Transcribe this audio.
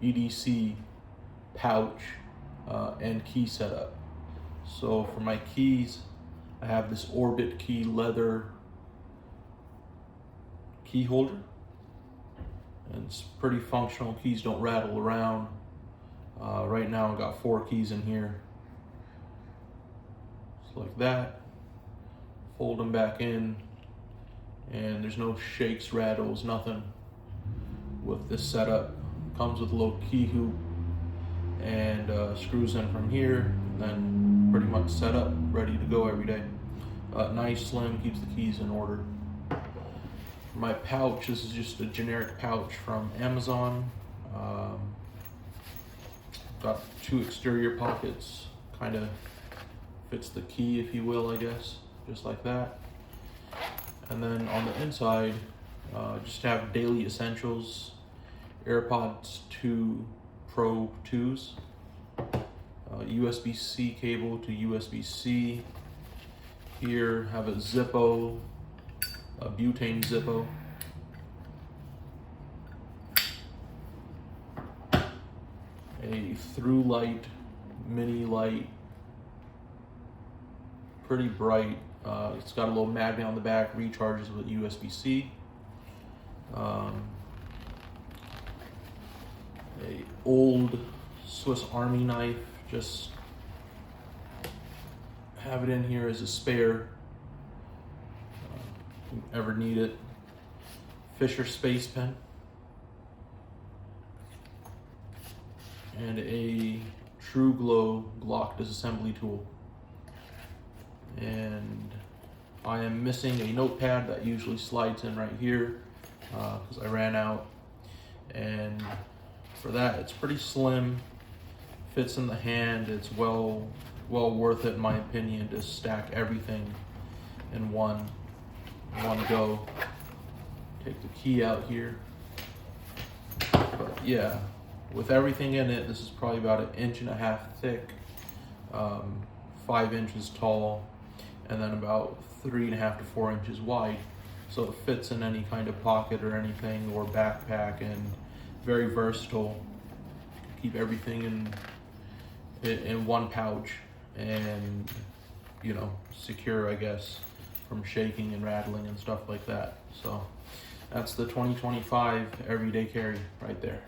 EDC pouch and key setup. So for my keys, I have this Orbit key leather key holder, and it's pretty functional. Keys don't rattle around. Right now I got 4 keys in here. Just like that. Fold them back in, and there's no shakes, rattles, nothing with this setup. Comes with a little key hoop and screws in from here, and then pretty much set up, ready to go every day. Nice, slim, keeps the keys in order. For my pouch, this is just a generic pouch from Amazon. Got 2 exterior pockets, kind of fits the key, if you will, I guess, just like that. And then on the inside, just have daily essentials, AirPods 2 Pro 2s, USB-C cable to USB-C. Here have a Zippo, a butane Zippo. A through light, mini light, pretty bright. It's got a little magnet on the back, recharges with USB-C. A old Swiss Army knife, just have it in here as a spare, if you ever need it. Fisher Space Pen. And a True Glow Glock disassembly tool. And I am missing a notepad that usually slides in right here because I ran out. And for that, it's pretty slim, fits in the hand. It's well worth it, in my opinion, to stack everything in one go. Take the key out here. But yeah, with everything in it, this is probably about 1.5 inches thick, 5 inches tall, and then about 3.5 to 4 inches wide. So it fits in any kind of pocket or anything, or backpack, and very versatile. Keep everything in one pouch, and secure, I guess, from shaking and rattling and stuff like that. So that's the 2025 everyday carry right there.